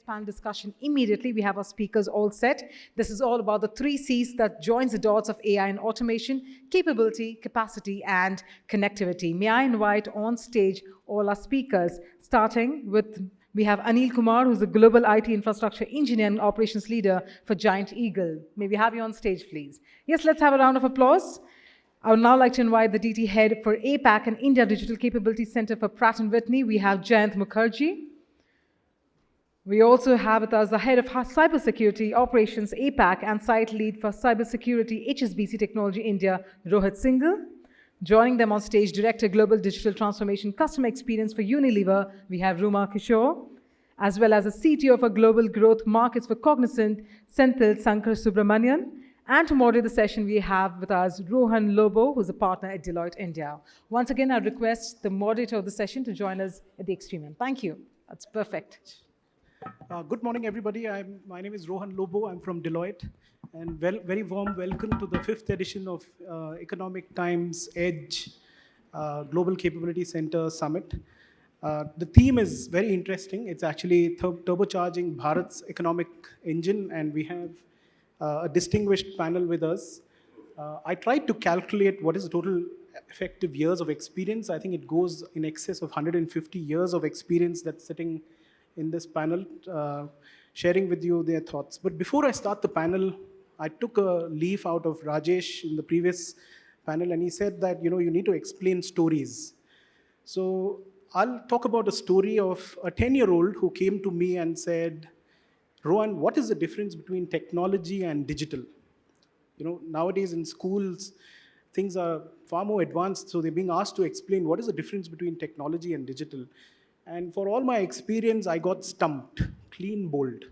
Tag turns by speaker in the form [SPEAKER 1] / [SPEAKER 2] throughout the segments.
[SPEAKER 1] panel discussion immediately. We have our speakers all set. This is all about the 3 C's that joins the dots of AI and automation: capability, capacity, and connectivity. May I invite on stage all our speakers, starting with, we have Aneel Kumar, who's the Global IT Infrastructure Engineer and Operations Leader for Giant Eagle. May we have you on stage, please? Yes, let's have a round of applause. I would now like to invite the DT Head for APAC and India Digital Capability Center for Pratt & Whitney. We have Jayant Mukherjee. We also have with us the Head of Cybersecurity Operations APAC and Site Lead for Cybersecurity HSBC Technology India, Rohit Singhal. Joining them on stage, Director Global Digital Transformation Customer Experience for Unilever, we have Ruma, Kishore, as well as the CTO for Global Growth Markets for Cognizant, Senthil, Sankarasubramanian. And to moderate the session, we have with us Rohan, Lobo, who's a partner at Deloitte India. Once again, I request the moderator of the session to join us at the extreme end. Thank you. That's perfect.
[SPEAKER 2] Good morning, everybody. My name is Rohan Lobo. I'm from Deloitte. And very warm welcome to the 5th edition of Economic Times Edge Global Capability Center Summit. The theme is very interesting. It's actually turbocharging Bharat's economic engine, and we have a distinguished panel with us. I tried to calculate what is the total effective years of experience. I think it goes in excess of 150 years of experience that's sitting in this panel, sharing with you their thoughts. But before I start the panel, I took a leaf out of Rajesh in the previous panel, and he said that, you need to explain stories. So I'll talk about a story of a 10-year-old who came to me and said, Rohan, what is the difference between technology and digital? Nowadays in schools, things are far more advanced, so they're being asked to explain what is the difference between technology and digital. And for all my experience, I got stumped, clean bowled.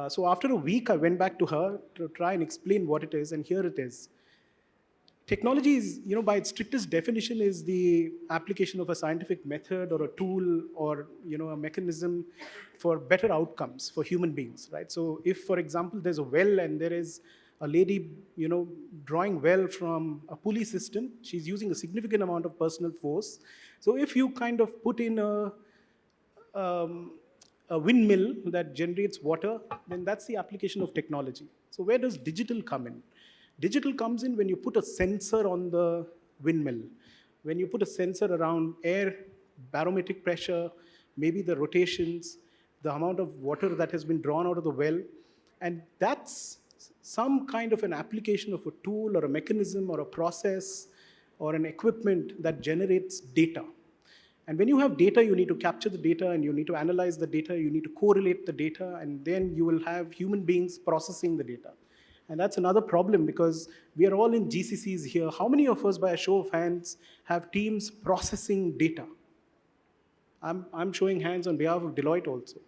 [SPEAKER 2] So after a week, I went back to her to try and explain what it is, and here it is. Technology is, by its strictest definition, is the application of a scientific method or a tool or, a mechanism for better outcomes for human beings, right? So if, for example, there's a well and there is a lady, drawing well from a pulley system, she's using a significant amount of personal force. So if you kind of put in a windmill that generates water, then that's the application of technology. So where does digital come in? Digital comes in when you put a sensor on the windmill, when you put a sensor around air, barometric pressure, maybe the rotations, the amount of water that has been drawn out of the well, and that's some kind of an application of a tool or a mechanism or a process or an equipment that generates data. And when you have data, you need to capture the data and you need to analyze the data, you need to correlate the data, and then you will have human beings processing the data. And that's another problem because we are all in GCCs here. How many of us, by a show of hands, have teams processing data? I'm showing hands on behalf of Deloitte also.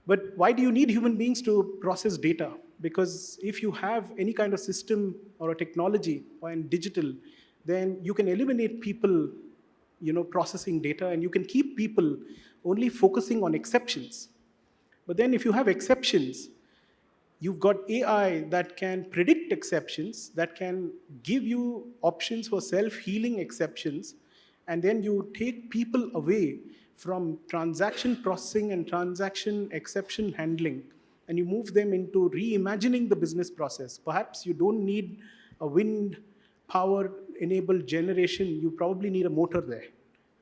[SPEAKER 2] But why do you need human beings to process data? Because if you have any kind of system or a technology or in digital, then you can eliminate people, processing data, and you can keep people only focusing on exceptions. But then if you have exceptions, you've got AI that can predict exceptions, that can give you options for self-healing exceptions, and then you take people away from transaction processing and transaction exception handling, and you move them into reimagining the business process. Perhaps you don't need a wind power-enabled generation, you probably need a motor there.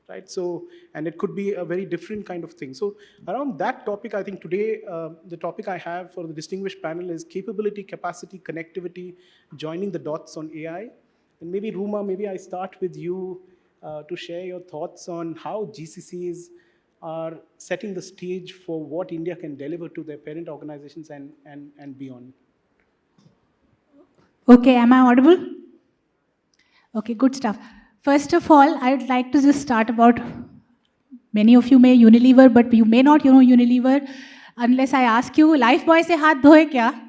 [SPEAKER 2] Right? So, and it could be a very different kind of thing. So around that topic, I think today, the topic I have for the distinguished panel is capability, capacity, connectivity, joining the dots on AI. And maybe Ruma, maybe I start with you to share your thoughts on how GCCs are setting the stage for what India can deliver to their parent organizations and beyond.
[SPEAKER 3] Okay, am I audible? Okay, good stuff. First of all, I would like to just start about, many of you may Unilever, but you may not Unilever unless I ask you, life boy se haath dhoye kya?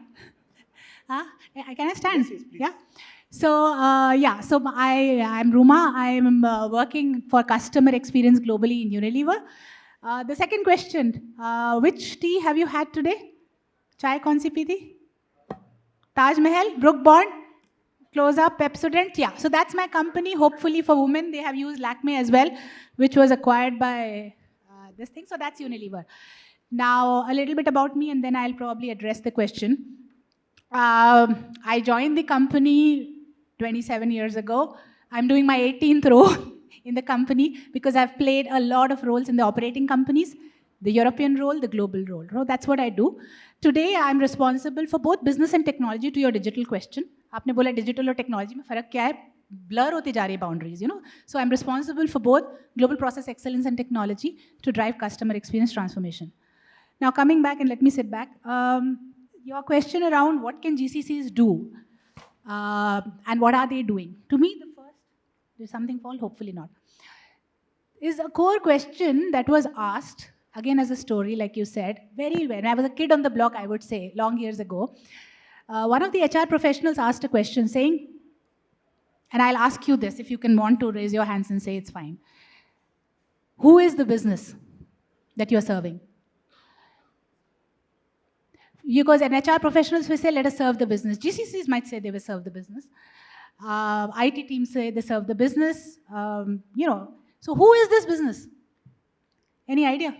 [SPEAKER 3] Can I stand?
[SPEAKER 2] Yes, please.
[SPEAKER 3] Yeah. So, I'm Ruma. I am working for customer experience globally in Unilever. The second question, which tea have you had today? Chai kaun si pi thi? Taj Mahal, Brook Bond? Close Up, Pepsodent, yeah. So that's my company, hopefully for women. They have used Lakme as well, which was acquired by this thing. So that's Unilever. Now, a little bit about me, and then I'll probably address the question. I joined the company 27 years ago. I'm doing my 18th role in the company because I've played a lot of roles in the operating companies, the European role, the global role. So that's what I do. Today, I'm responsible for both business and technology. To your digital question, आपने बोला digital और technology में फर्क क्या है? Blur होती जा रही boundaries, you know. So I'm responsible for both global process excellence and technology to drive customer experience transformation. Now coming back, and let me sit back. Your question around what can GCCs do and what are they doing? To me, the first, did something fall? Hopefully not. Is a core question that was asked, again as a story, like you said, very when I was a kid on the block, I would say, long years ago. One of the HR professionals asked a question saying, and I'll ask you this, if you can want to raise your hands and say it's fine. Who is the business that you're serving? Because an HR professionals will say, let us serve the business. GCCs might say they will serve the business. IT teams say they serve the business. You know, so who is this business? Any idea?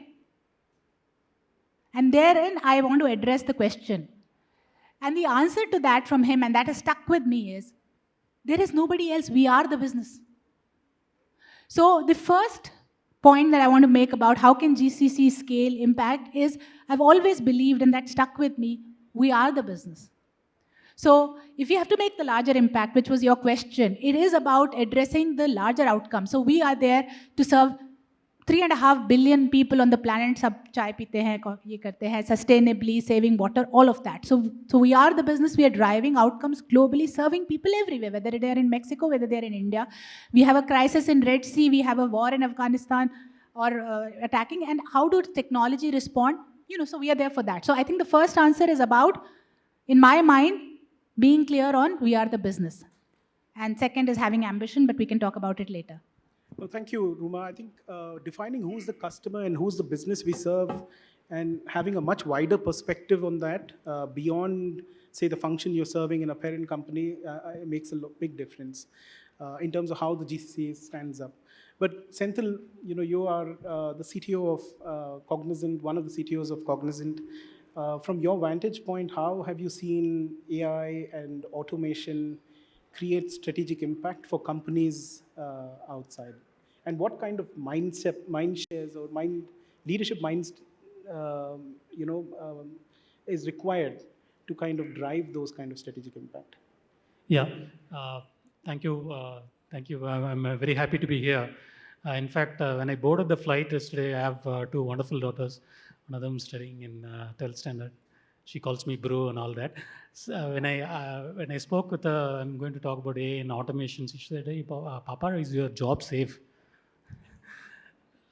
[SPEAKER 3] And therein, I want to address the question. And the answer to that from him, and that has stuck with me, is there is nobody else. We are the business. So the first point that I want to make about how can GCC scale impact is I've always believed, and that stuck with me, we are the business. So if you have to make the larger impact, which was your question, it is about addressing the larger outcome. So we are there to serve 3.5 billion people on the planet, sab chai peete hain, ye karte hain, sustainably, saving water, all of that. So we are the business, we are driving outcomes globally, serving people everywhere, whether they are in Mexico, whether they are in India. We have a crisis in Red Sea, we have a war in Afghanistan, or attacking, and how do technology respond? You know, so we are there for that. So I think the first answer is about, in my mind, being clear on we are the business. And second is having ambition, but we can talk about it later.
[SPEAKER 2] Well, thank you, Ruma. I think defining who's the customer and who's the business we serve and having a much wider perspective on that beyond, say, the function you're serving in a parent company makes a big difference in terms of how the GCC stands up. But Senthil, you know, you are the CTO of Cognizant, one of the CTOs of Cognizant. From your vantage point, how have you seen AI and automation create strategic impact for companies outside? And what kind of mind shares or leadership minds, is required to kind of drive those kind of strategic impact?
[SPEAKER 4] Yeah, thank you. Thank you. I'm very happy to be here. In fact, when I boarded the flight yesterday, I have two wonderful daughters. One of them studying in 12th standard. She calls me bro and all that. So when I spoke with her, I'm going to talk about AI and automation. She said, "Hey, Papa, is your job safe?"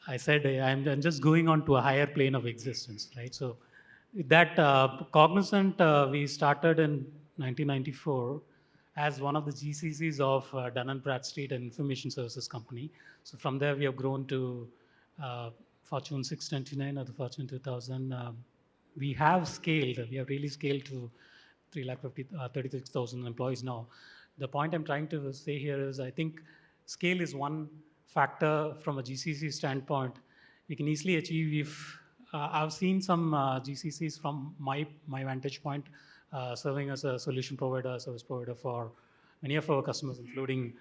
[SPEAKER 4] I said, I'm just going on to a higher plane of existence, right? So that Cognizant, we started in 1994 as one of the GCCs of Dun & Bradstreet, an information services company. So from there, we have grown to Fortune 629 or the Fortune 2000. We have scaled. We have really scaled to 36,000 employees now. The point I'm trying to say here is I think scale is one factor from a GCC standpoint. We can easily achieve if I've seen some GCCs from my vantage point serving as a solution provider, service provider for many of our customers, including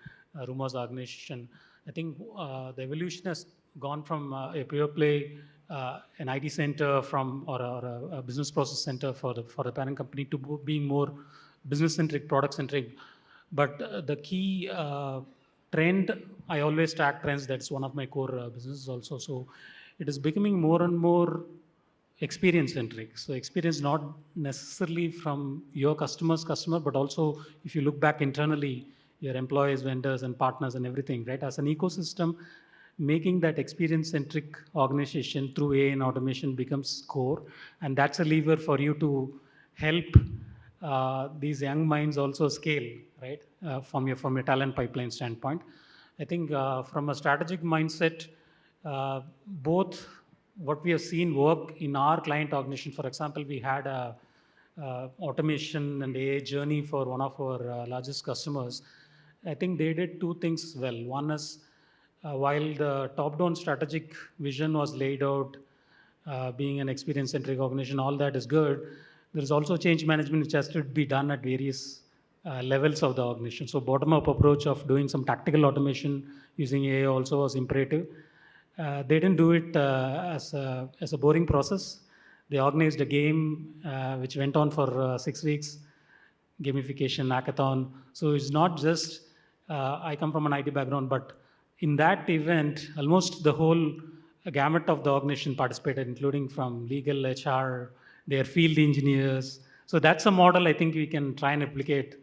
[SPEAKER 4] Ruma's organization. I think the evolution has gone from a pure play, an IT center or a business process center for the parent company to being more business-centric, product-centric. But the key trend, I always track trends. That's one of my core businesses also. So it is becoming more and more experience-centric. So experience not necessarily from your customer, but also if you look back internally, your employees, vendors, and partners and everything, right? As an ecosystem, making that experience-centric organization through AI and automation becomes core. And that's a lever for you to help these young minds also scale, right? From your talent pipeline standpoint. I think from a strategic mindset, both what we have seen work in our client organization, for example, we had a automation and AI journey for one of our largest customers. I think they did two things well. One is while the top-down strategic vision was laid out, being an experience-centric organization, all that is good. There is also change management which has to be done at various levels of the organization. So bottom-up approach of doing some tactical automation using AI also was imperative. They didn't do it as a boring process. They organized a game which went on for 6 weeks, gamification, hackathon. So it's not just, I come from an IT background, but in that event, almost the whole gamut of the organization participated, including from legal, HR, their field engineers. So that's a model I think we can try and replicate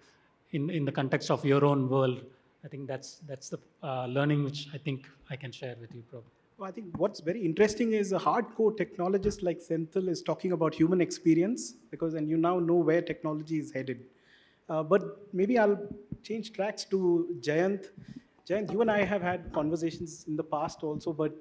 [SPEAKER 4] in the context of your own world. I think that's the learning which I think I can share with you, probably.
[SPEAKER 2] Well, I think what's very interesting is a hardcore technologist like Senthil is talking about human experience and you now know where technology is headed. But maybe I'll change tracks to Jayant. Jayant, you and I have had conversations in the past also, but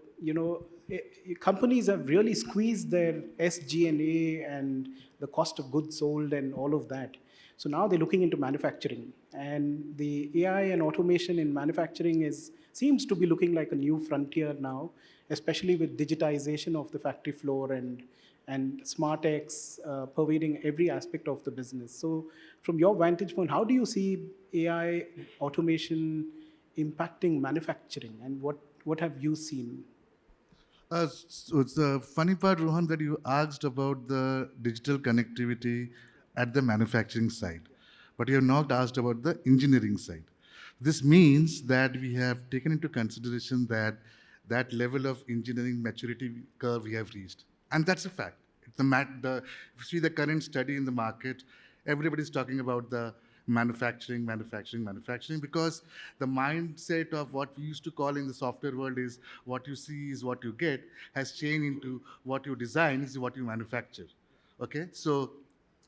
[SPEAKER 2] companies have really squeezed their SG&A and the cost of goods sold and all of that. So now they're looking into manufacturing, and the AI and automation in manufacturing seems to be looking like a new frontier now, especially with digitization of the factory floor and smart X pervading every aspect of the business. So from your vantage point, how do you see AI automation impacting manufacturing, and what have you seen?
[SPEAKER 5] So it's the funny part, Rohan, that you asked about the digital connectivity at the manufacturing side, but you have not asked about the engineering side. This means that we have taken into consideration that level of engineering maturity curve we have reached. And that's a fact. If you see the current study in the market, everybody's talking about the manufacturing, because the mindset of what we used to call in the software world is what you see is what you get has changed into what you design is what you manufacture. Okay, so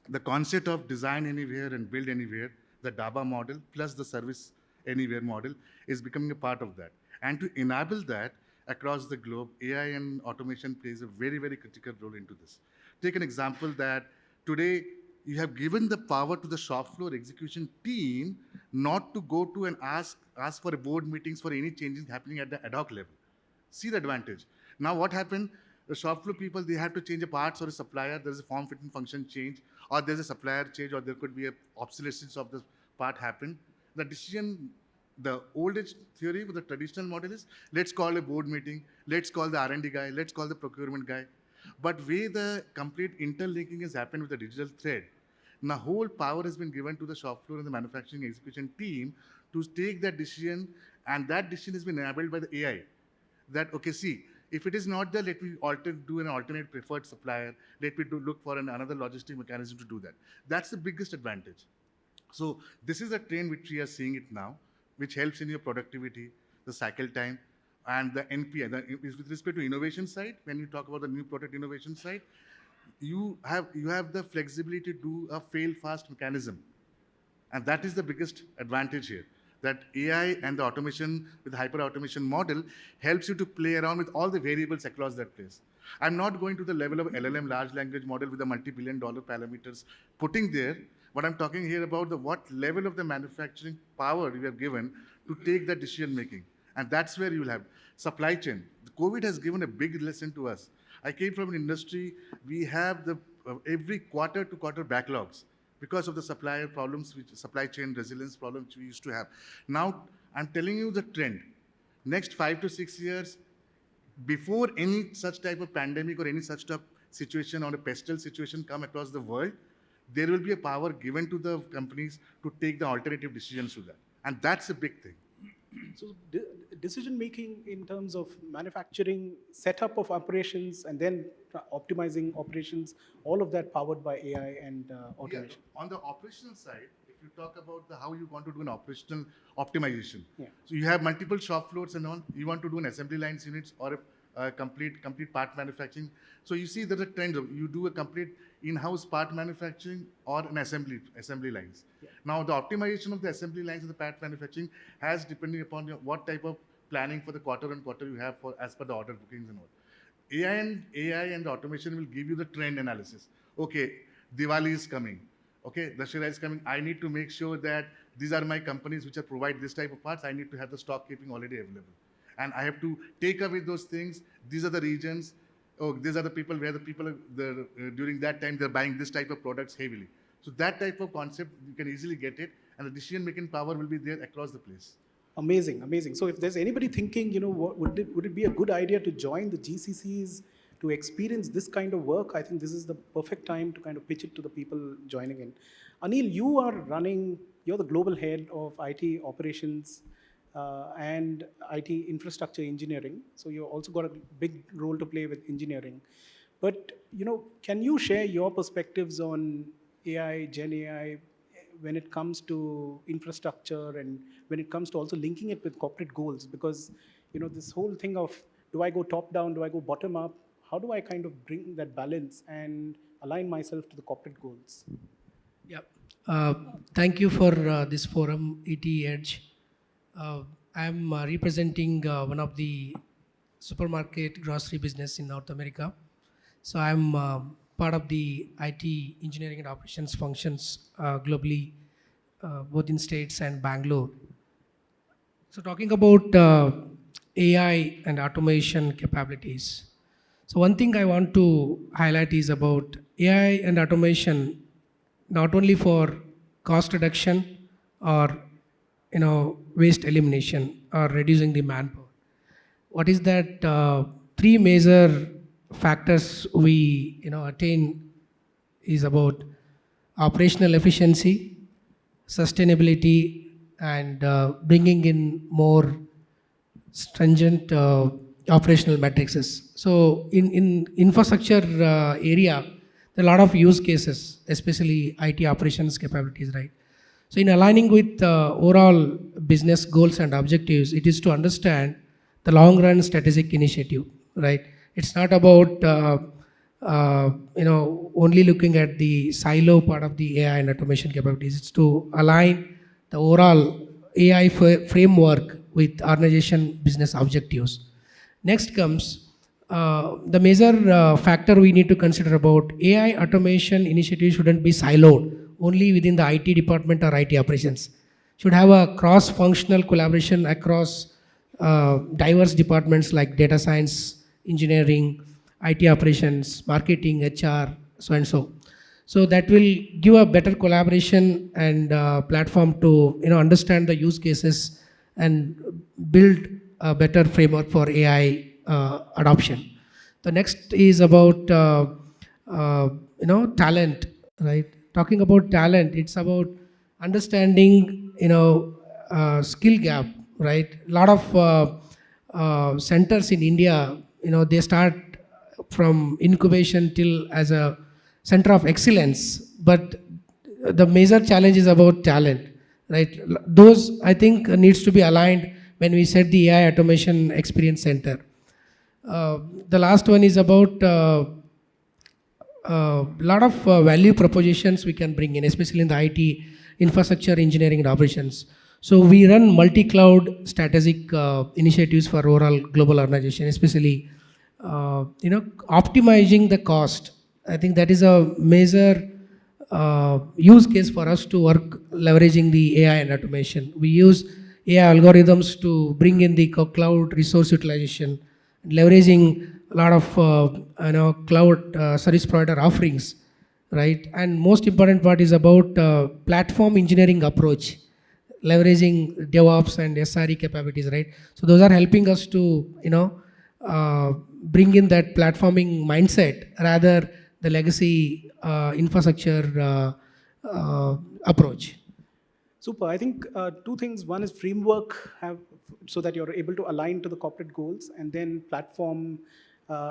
[SPEAKER 5] the concept of design anywhere and build anywhere, the DABA model plus the service anywhere model is becoming a part of that. And to enable that across the globe, AI and automation plays a very, very critical role into this. Take an example that today you have given the power to the shop floor execution team not to go to and ask for a board meetings for any changes happening at the ad hoc level. See the advantage. Now what happened? The shop floor people, they have to change a parts or a supplier, there's a form fitting function change, or there's a supplier change, or there could be a obsolescence of the part happen. The decision, the old age theory with the traditional model is, let's call a board meeting, let's call the R&D guy, let's call the procurement guy. But way the complete interlinking has happened with the digital thread, now whole power has been given to the shop floor and the manufacturing execution team to take that decision, and that decision has been enabled by the AI. That, okay, see, if it is not there, let me do an alternate preferred supplier. Let me look for another logistic mechanism to do that. That's the biggest advantage. So this is a trend which we are seeing it now, which helps in your productivity, the cycle time, and the NPI. With respect to innovation side, when you talk about the new product innovation side, you have the flexibility to do a fail-fast mechanism. And that is the biggest advantage here. That AI and the automation with the hyper-automation model helps you to play around with all the variables across that place. I'm not going to the level of LLM, large language model with the multi-billion-dollar parameters putting there, but I'm talking here about what level of the manufacturing power you have given to take that decision-making. And that's where you will have supply chain. The COVID has given a big lesson to us. I came from an industry, we have the every quarter-to-quarter backlogs, because of the supplier problems, supply chain resilience problems which we used to have. Now, I'm telling you the trend. Next 5 to 6 years, before any such type of pandemic or any such type of situation or a pestle situation come across the world, there will be a power given to the companies to take the alternative decisions to that. And that's a big thing.
[SPEAKER 2] So decision-making in terms of manufacturing, setup of operations, and then optimizing operations, all of that powered by AI and automation.
[SPEAKER 5] Yeah. On the operational side, if you talk about how you want to do an operational optimization, so you have multiple shop floors and all, you want to do an assembly lines units or a complete part manufacturing. So you see there's a trend of you do a complete in-house part manufacturing or an assembly lines. Yeah. Now the optimization of the assembly lines and the part manufacturing has depending upon what type of planning for the quarter you have for as per the order bookings and all. AI and the automation will give you the trend analysis. Okay, Diwali is coming. Okay, Dussehra is coming. I need to make sure that these are my companies which are provide this type of parts. I need to have the stock keeping already available. And I have to take away those things. These are the regions. oh, these are the people where the people, during that time, they're buying this type of products heavily. So that type of concept, you can easily get it, and the decision-making power will be there across the place.
[SPEAKER 2] Amazing, amazing. So if there's anybody thinking, would it be a good idea to join the GCCs to experience this kind of work? I think this is the perfect time to kind of pitch it to the people joining in. Aneel, you're the global head of IT operations and IT infrastructure engineering. So you've also got a big role to play with engineering. But, can you share your perspectives on AI, Gen AI, when it comes to infrastructure and when it comes to also linking it with corporate goals? Because, this whole thing of, do I go top down, do I go bottom up? How do I kind of bring that balance and align myself to the corporate goals?
[SPEAKER 6] Yeah. Thank you for this forum, ET Edge. I'm representing one of the supermarket grocery business in North America. So I'm part of the IT engineering and operations functions globally, both in States and Bangalore. So talking about AI and automation capabilities. So one thing I want to highlight is about AI and automation, not only for cost reduction or waste elimination or reducing the manpower. What is that three major factors we attain is about operational efficiency, sustainability, and bringing in more stringent operational matrices. So in infrastructure area, there are a lot of use cases, especially IT operations capabilities, right? So in aligning with overall business goals and objectives, it is to understand the long run strategic initiative, right? It's not about only looking at the silo part of the AI and automation capabilities. It's to align the overall AI framework with organization business objectives. Next comes the major factor we need to consider about AI automation initiatives shouldn't be siloed only within the IT department or IT operations. Should have a cross-functional collaboration across diverse departments like data science, engineering, IT operations, marketing, HR, so and so. So that will give a better collaboration and platform to understand the use cases and build a better framework for AI adoption. The next is about talent, right? Talking about talent, it's about understanding skill gap, right? A lot of centers in India, they start from incubation till as a center of excellence, but the major challenge is about talent, right? Those I think needs to be aligned when we set the AI automation experience center. The last one is about a lot of value propositions we can bring in, especially in the IT infrastructure engineering and operations. So we run multi-cloud strategic initiatives for overall global organization, especially optimizing the cost. I think that is a major use case for us to work leveraging the AI and automation. We use AI algorithms to bring in the cloud resource utilization, leveraging a lot of cloud service provider offerings, right? And most important part is about platform engineering approach, leveraging DevOps and SRE capabilities, right? So those are helping us to bring in that platforming mindset rather the legacy infrastructure approach.
[SPEAKER 2] Super. I think two things. One is framework, so that you're able to align to the corporate goals, and then platform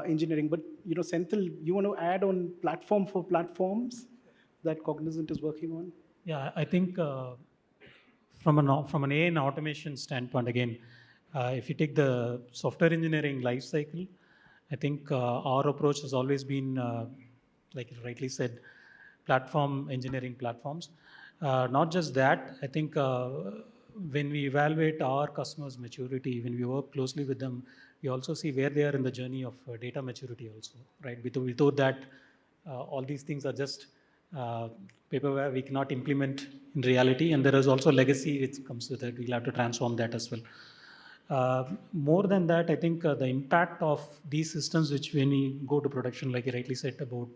[SPEAKER 2] engineering. But Senthil, you want to add on platform for platforms that Cognizant is working on?
[SPEAKER 4] Yeah, I think from an AI and automation standpoint, again, if you take the software engineering life cycle, I think our approach has always been, like you rightly said, platform engineering platforms. Not just that, I think when we evaluate our customers' maturity, when we work closely with them, we also see where they are in the journey of data maturity also, right? Without that, all these things are just paperware we cannot implement in reality, and there is also legacy which comes with it. We'll have to transform that as well. More than that, I think the impact of these systems, which when we go to production, like you rightly said about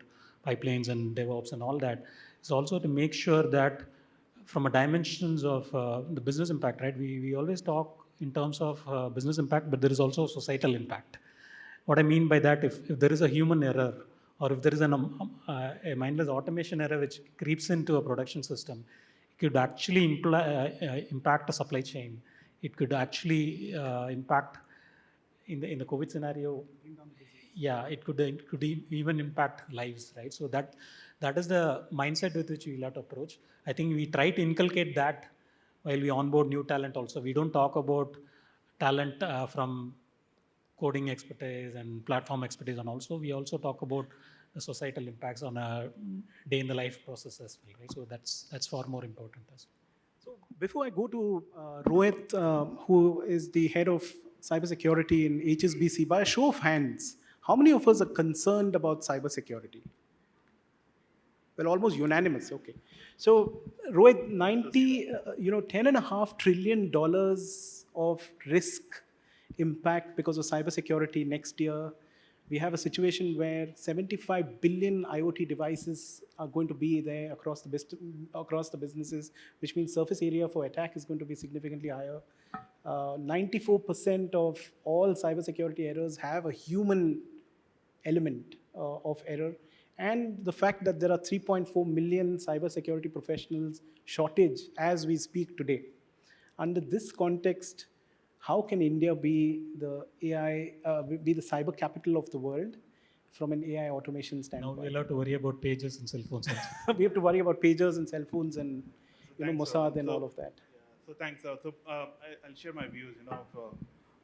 [SPEAKER 4] pipelines and DevOps and all that, is also to make sure that from a dimensions of the business impact, right? We always talk in terms of business impact, but there is also societal impact. What I mean by that, if there is a human error or if there is a mindless automation error which creeps into a production system, it could actually impact a supply chain. It could actually impact in the COVID scenario. Yeah, it could even impact lives, right? So that is the mindset with which we'll have to approach. I think we try to inculcate that while we onboard new talent also. We don't talk about talent from coding expertise and platform expertise, and also we also talk about the societal impacts on a day in the life process as well, right? So that's far more important as well.
[SPEAKER 2] So before I go to Rohit, who is the head of cybersecurity in HSBC, by a show of hands, how many of us are concerned about cybersecurity? Well, almost unanimous. Okay. So Rohit, $10.5 trillion of risk impact because of cybersecurity next year. We have a situation where 75 billion IoT devices are going to be there across the businesses, which means surface area for attack is going to be significantly higher. 94% of all cybersecurity errors have a human element of error. And the fact that there are 3.4 million cybersecurity professionals shortage as we speak today. Under this context, how can India be the cyber capital of the world from an AI automation standpoint?
[SPEAKER 4] Now we'll have to worry about pages and cell phones also.
[SPEAKER 2] We have to worry about pagers and cell phones and Mossad and all of that.
[SPEAKER 7] So thanks. I'll share my views,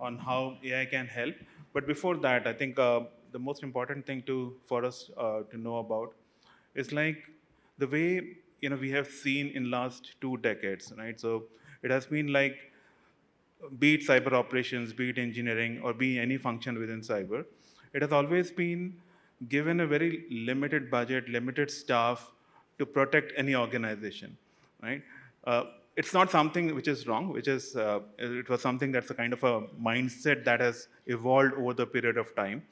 [SPEAKER 7] on how AI can help. But before that, I think the most important thing for us to know about is like the way we have seen in last 2 decades, right? So it has been like, be it cyber operations, be it engineering, or be any function within cyber, it has always been given a very limited budget, limited staff to protect any organization, right? It's not something which is wrong, it was something that's a kind of a mindset that has evolved over the period of time.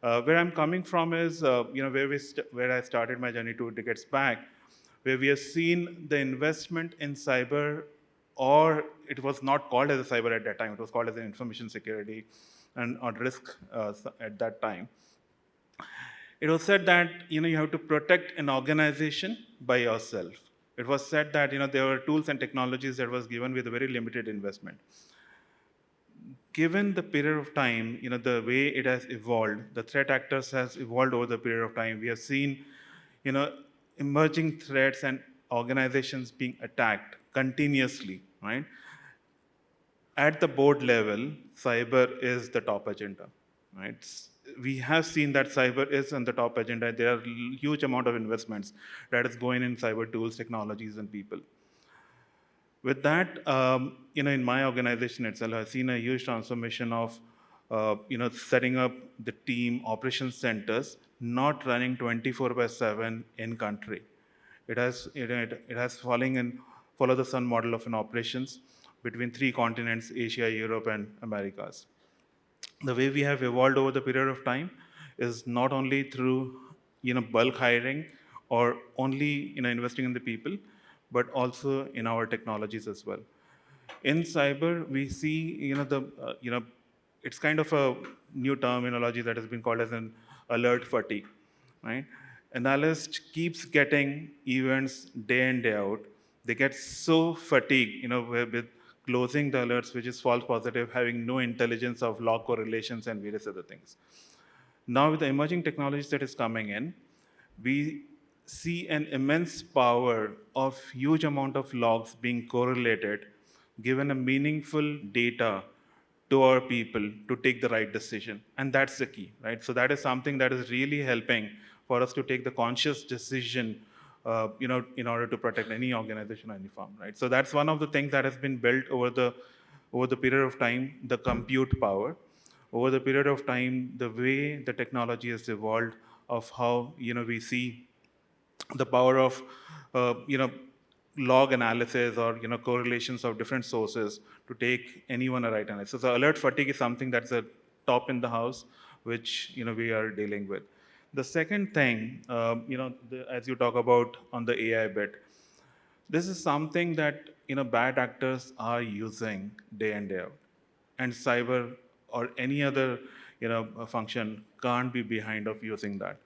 [SPEAKER 7] Where I'm coming from is, where I started my journey 2 decades back, where we have seen the investment in cyber, or it was not called as a cyber at that time, it was called as an information security and or risk at that time. It was said that you have to protect an organization by yourself. It was said that there were tools and technologies that was given with a very limited investment. Given the period of time, the way it has evolved, the threat actors has evolved over the period of time. We have seen, emerging threats and organizations being attacked continuously, right? At the board level, cyber is the top agenda, right? We have seen that cyber is on the top agenda. There are huge amount of investments that is going in cyber tools, technologies, and people. With that, in my organization itself, I've seen a huge transformation of, setting up the team operations centers, not running 24/7 in country. It has follow the sun model of an operations between 3 continents, Asia, Europe, and Americas. The way we have evolved over the period of time is not only through, bulk hiring or only, investing in the people, but also in our technologies as well. In cyber, we see, it's kind of a new terminology that has been called as an alert fatigue, right? Analyst keeps getting events day in, day out. They get so fatigued, with closing the alerts, which is false positive, having no intelligence of log correlations and various other things. Now with the emerging technologies that is coming in, we see an immense power of huge amount of logs being correlated, given a meaningful data to our people to take the right decision. And that's the key, right? So that is something that is really helping for us to take the conscious decision, in order to protect any organization or any firm, right? So that's one of the things that has been built over the period of time, the compute power. Over the period of time, the way the technology has evolved of how, we see the power of, log analysis or correlations of different sources to take anyone a right analysis. So alert fatigue is something that's a top in the house, which we are dealing with. The second thing, as you talk about on the AI bit, this is something that bad actors are using day in day out, and cyber or any other function can't be behind of using that,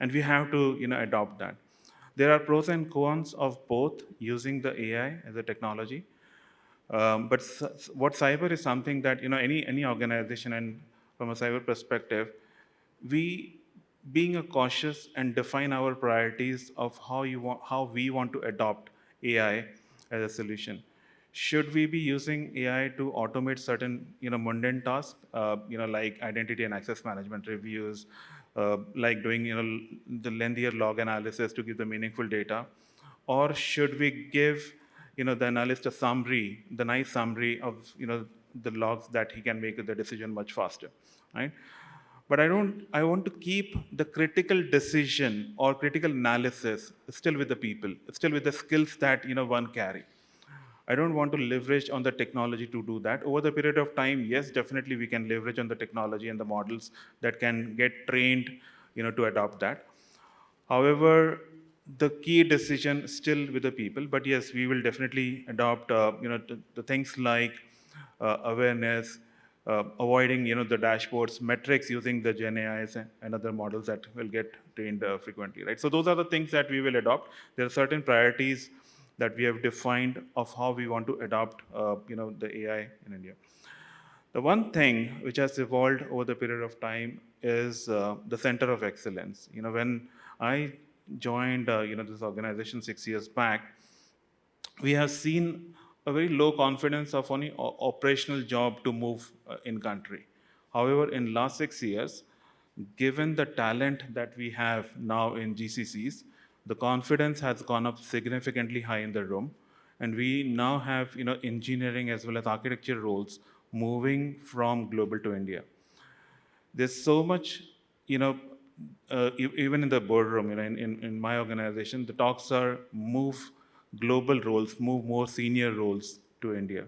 [SPEAKER 7] and we have to adopt that. There are pros and cons of both using the AI as a technology, but what cyber is something that any organization, and from a cyber perspective, we being a cautious and define our priorities of how we want to adopt AI as a solution. Should we be using AI to automate certain mundane tasks, like identity and access management reviews, like doing the lengthier log analysis to give the meaningful data, or should we give the analyst a summary, the nice summary of the logs that he can make the decision much faster, right? But I want to keep the critical decision or critical analysis still with the people, still with the skills that one carry. I don't want to leverage on the technology to do that. Over the period of time, yes, definitely we can leverage on the technology and the models that can get trained to adopt that. However, the key decision still with the people. But yes, we will definitely adopt the things like awareness, avoiding the dashboards, metrics using the Gen AIs and other models that will get trained frequently, right? So those are the things that we will adopt. There are certain priorities that we have defined of how we want to adopt the AI in India. The one thing which has evolved over the period of time is the center of excellence. When I joined this organization 6 years back, we have seen a very low confidence of only operational job to move in country. However, in last 6 years, given the talent that we have now in GCCs, the confidence has gone up significantly high in the room, and we now have engineering as well as architecture roles moving from global to India. There's so much, even in the boardroom, in my organization, the talks are move global roles, move more senior roles to India.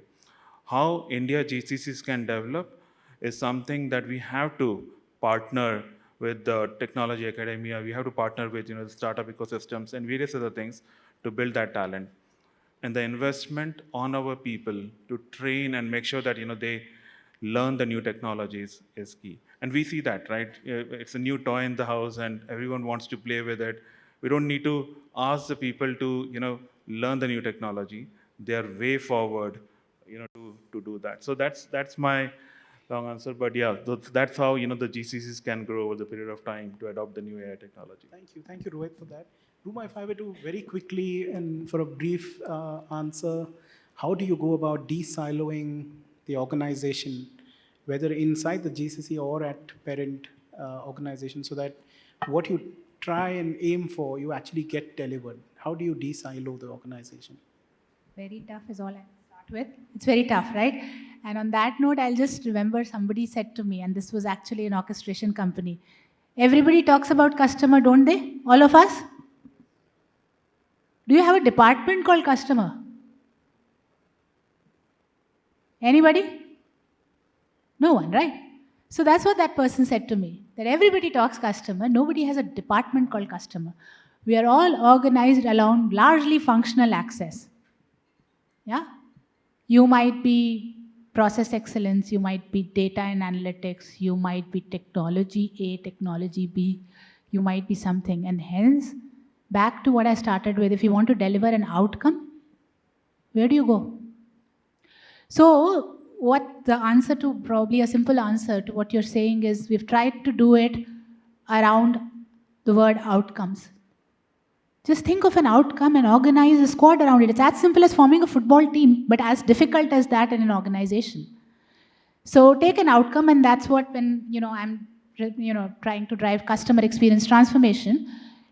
[SPEAKER 7] How India GCCs can develop is something that we have to partner with the technology academia, we have to partner with the startup ecosystems and various other things to build that talent. And the investment on our people to train and make sure that they learn the new technologies is key. And we see that, right? It's a new toy in the house and everyone wants to play with it. We don't need to ask the people to learn the new technology. They are way forward to do that. So that's my long answer, but yeah, that's how the GCCs can grow over the period of time to adopt the new AI technology.
[SPEAKER 2] Thank you, Rohit, for that. Ruma, if I were to very quickly and for a brief answer, how do you go about de-siloing the organization, whether inside the GCC or at parent organization, so that what you try and aim for, you actually get delivered? How do you de-silo the organization?
[SPEAKER 3] Very tough is all I start with. It's very tough, right? And on that note, I'll just remember somebody said to me, and this was actually an orchestration company, everybody talks about customer, don't they? All of us? Do you have a department called customer? Anybody? No one, right? So that's what that person said to me, that everybody talks customer, nobody has a department called customer. We are all organized around largely functional access. Yeah? You might be process excellence, you might be data and analytics, you might be technology A, technology B, you might be something. And hence, back to what I started with, if you want to deliver an outcome, where do you go? So what the answer to, probably a simple answer to what you're saying is, we've tried to do it around the word outcomes. Just think of an outcome and organize a squad around it. It's as simple as forming a football team, but as difficult as that in an organization. So take an outcome, and that's what when I'm trying to drive customer experience transformation,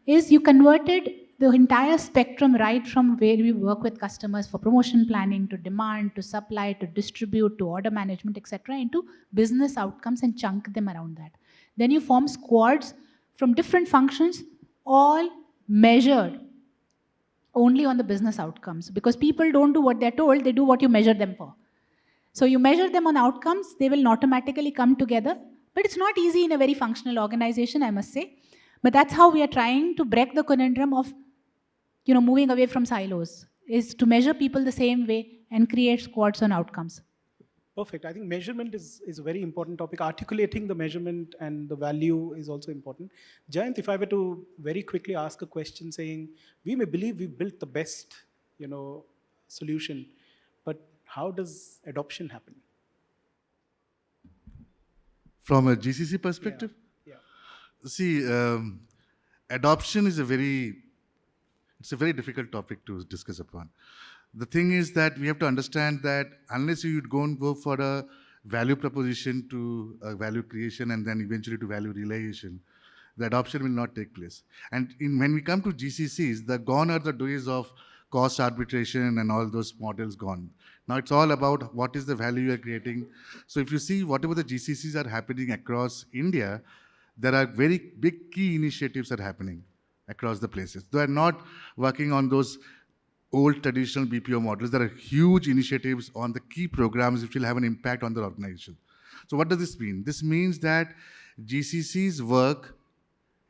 [SPEAKER 3] is you converted the entire spectrum right from where we work with customers for promotion planning, to demand, to supply, to distribute, to order management, etc., into business outcomes and chunk them around that. Then you form squads from different functions, all measured only on the business outcomes, because people don't do what they're told, they do what you measure them for. So you measure them on outcomes, they will automatically come together. But it's not easy in a very functional organization, I must say. But that's how we are trying to break the conundrum of, moving away from silos, is to measure people the same way and create squads on outcomes.
[SPEAKER 2] Perfect. I think measurement is a very important topic. Articulating the measurement and the value is also important. Jayant, if I were to very quickly ask a question saying, we may believe we've built the best, solution, but how does adoption happen?
[SPEAKER 5] From a GCC perspective?
[SPEAKER 2] Yeah.
[SPEAKER 5] See, adoption is a very difficult topic to discuss upon. The thing is that we have to understand that unless you go for a value proposition to a value creation and then eventually to value realization, the adoption will not take place. And when we come to GCCs, gone are the days of cost arbitration and all those models gone. Now it's all about what is the value you are creating. So if you see whatever the GCCs are happening across India, there are very big key initiatives are happening across the places. They are not working on those old traditional BPO models. There are huge initiatives on the key programs which will have an impact on the organization. So what does this mean? This means that GCC's work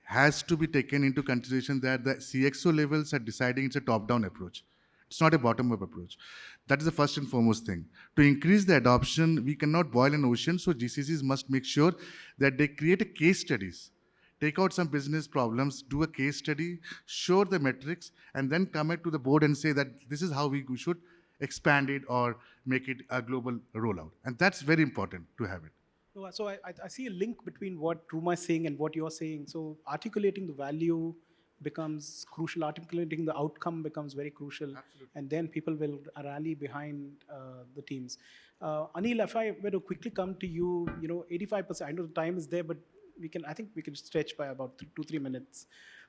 [SPEAKER 5] has to be taken into consideration that the CXO levels are deciding it's a top-down approach. It's not a bottom-up approach. That is the first and foremost thing. To increase the adoption, we cannot boil an ocean, so GCCs must make sure that they create a case studies. Take out some business problems, do a case study, show the metrics, and then come to the board and say that this is how we should expand it or make it a global rollout. And that's very important to have it.
[SPEAKER 2] So I see a link between what Ruma is saying and what you're saying. So articulating the value becomes crucial, articulating the outcome becomes very crucial.
[SPEAKER 5] Absolutely.
[SPEAKER 2] And then people will rally behind the teams. Aneel, if I were to quickly come to you, 85%, I know the time is there, but I think we can stretch by about 2-3 minutes.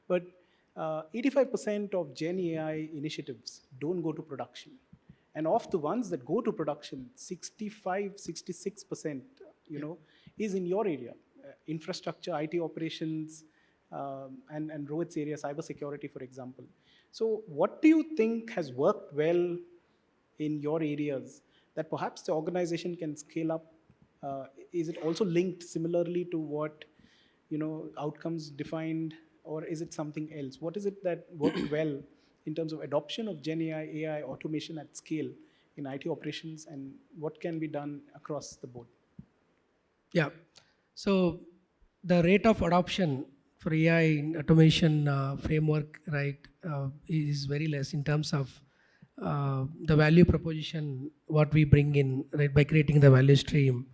[SPEAKER 2] But 85% of Gen AI initiatives don't go to production. And of the ones that go to production, 66%, is in your area. Infrastructure, IT operations, and Rohit's area, cybersecurity, for example. So what do you think has worked well in your areas that perhaps the organization can scale up? Is it also linked similarly to what outcomes defined, or is it something else? What is it that worked well in terms of adoption of Gen AI automation at scale in IT operations, and what can be done across the board?
[SPEAKER 6] Yeah. So the rate of adoption for AI in automation framework, right, is very less in terms of the value proposition, what we bring in, right, by creating the value stream.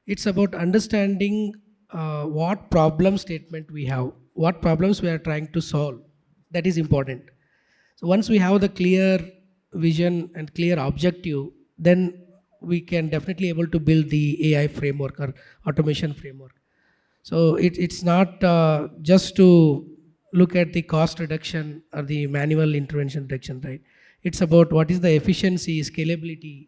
[SPEAKER 6] It's about understanding what problem statement we have, what problems we are trying to solve. That is important. So once we have the clear vision and clear objective, then we can definitely able to build the AI framework or automation framework. So it's not just to look at the cost reduction or the manual intervention reduction, right? It's about what is the efficiency, scalability,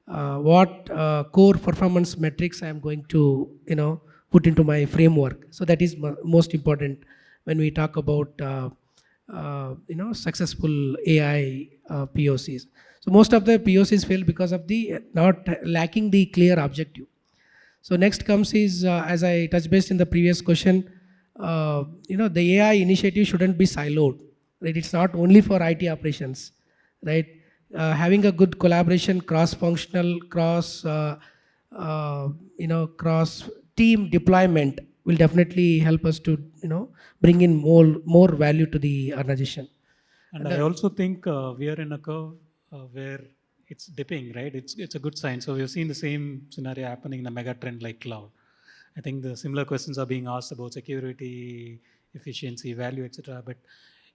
[SPEAKER 6] what core performance metrics I am going to, put into my framework. So that is most important when we talk about, successful AI POCs. So most of the POCs fail because of the not lacking the clear objective. So next comes is, as I touched base in the previous question, the AI initiative shouldn't be siloed, right? It's not only for IT operations, right? Having a good collaboration, cross-functional, cross team deployment will definitely help us to, bring in more value to the organization.
[SPEAKER 4] And I also think we are in a curve where it's dipping, right? It's a good sign. So we've seen the same scenario happening in a mega trend like cloud. I think the similar questions are being asked about security, efficiency, value, etc. But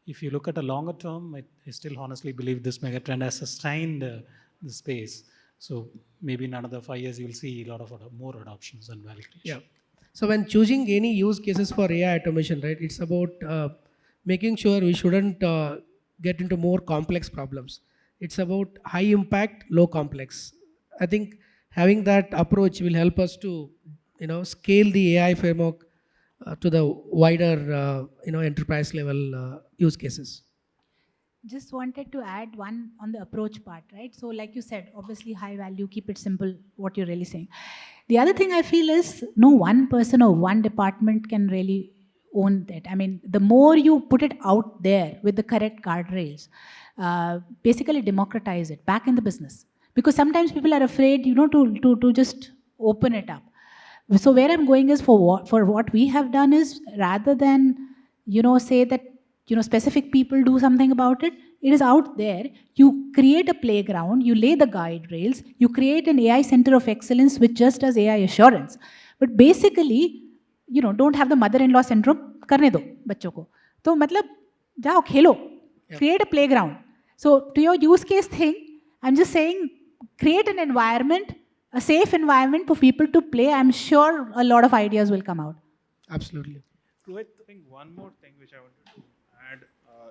[SPEAKER 4] if you look at a longer term, I still honestly believe this mega trend has sustained the space. So maybe in another 5 years, you'll see a lot of more adoptions and value creation.
[SPEAKER 6] Yeah. So when choosing any use cases for AI automation, right, it's about making sure we shouldn't get into more complex problems. It's about high impact, low complex. I think having that approach will help us to, scale the AI framework to the wider, enterprise level use cases.
[SPEAKER 3] Just wanted to add one on the approach part, right? So like you said, obviously high value, keep it simple, what you're really saying. The other thing I feel is no one person or one department can really own that. I mean, the more you put it out there with the correct guardrails, basically democratize it back in the business. Because sometimes people are afraid, to just open it up. So where I'm going is for what we have done is rather than, say that, specific people do something about it, it is out there. You create a playground, you lay the guide rails, you create an AI center of excellence which just does AI assurance. But basically, don't have the mother-in-law syndrome, करने दो बच्चों को. तो मतलब जाओ खेलो, create a playground. So to your use case thing, I'm just saying, create an environment, a safe environment for people to play. I'm sure a lot of ideas will come out.
[SPEAKER 6] Absolutely.
[SPEAKER 7] Rohit, I think one more thing which I wanted to add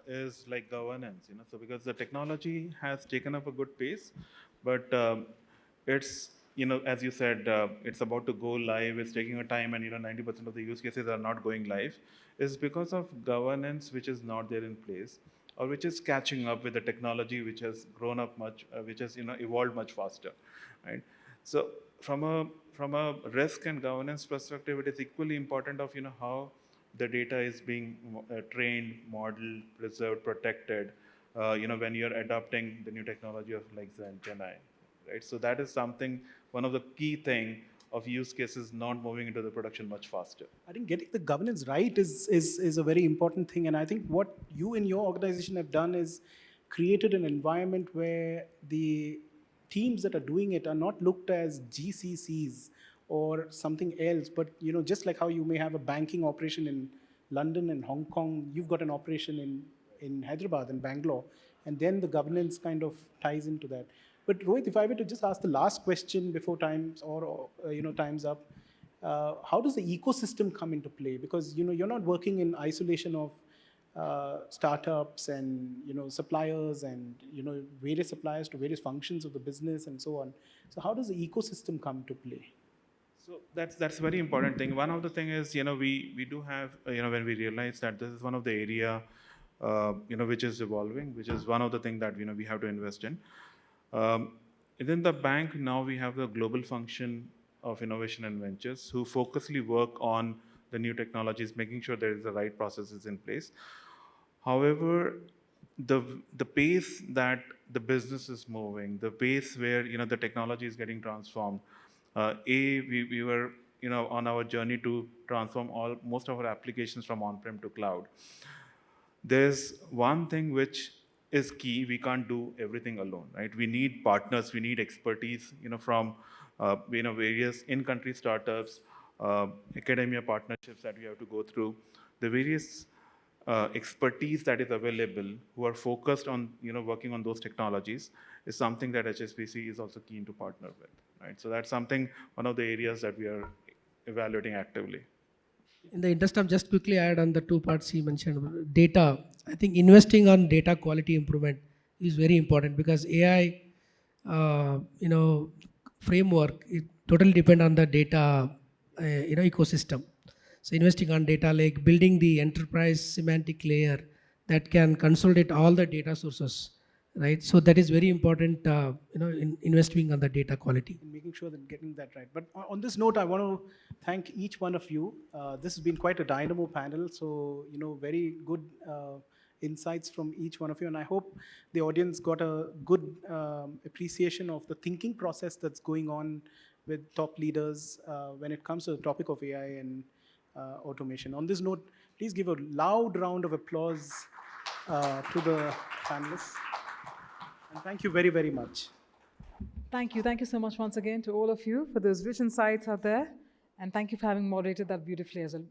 [SPEAKER 7] is like governance. So because the technology has taken up a good pace, but it's as you said, it's about to go live. It's taking a time, and 90% of the use cases are not going live. Is because of governance which is not there in place, or which is catching up with the technology which has grown up much, which has evolved much faster, right? So from a risk and governance perspective, it is equally important of how the data is being trained, modeled, preserved, protected. When you're adopting the new technology of like Gen AI, right? So that is something, one of the key thing of use cases not moving into the production much faster.
[SPEAKER 2] I think getting the governance right is a very important thing. And I think what you in your organization have done is created an environment where the teams that are doing it are not looked as GCCs or something else, but just like how you may have a banking operation in London and Hong Kong, you've got an operation in Hyderabad and Bangalore, and then the governance kind of ties into that. But Rohit, if I were to just ask the last question before time's time's up, how does the ecosystem come into play? Because you're not working in isolation of startups and suppliers and various suppliers to various functions of the business and so on. So how does the ecosystem come to play?
[SPEAKER 7] So that's a very important thing. One of the thing is we do have when we realize that this is one of the area which is evolving, which is one of the things that we have to invest in. Within the bank now we have the global function of innovation and ventures who focusly work on the new technologies, making sure there is the right processes in place. However, the pace that the business is moving, the pace where the technology is getting transformed. We were on our journey to transform most of our applications from on-prem to cloud. There's one thing which is key. We can't do everything alone, right? We need partners. We need expertise. From various in-country startups, academia partnerships that we have to go through. The various expertise that is available who are focused on working on those technologies is something that HSBC is also keen to partner with, right? So that's something, one of the areas that we are evaluating actively.
[SPEAKER 6] In the interest of just quickly add on the two parts you mentioned, data, I think investing on data quality improvement is very important because AI, framework, it totally depend on the data, ecosystem. So investing on data lake, building the enterprise semantic layer that can consolidate all the data sources, right? So that is very important, in investing on the data quality.
[SPEAKER 2] And making sure that getting that right. But on this note, I want to thank each one of you. This has been quite a dynamo panel. So, very good insights from each one of you. And I hope the audience got a good appreciation of the thinking process that's going on with top leaders when it comes to the topic of AI and automation. On this note, please give a loud round of applause to the panelists. And thank you very, very much.
[SPEAKER 1] Thank you. Thank you so much once again to all of you for those rich insights out there. And thank you for having moderated that beautifully as well.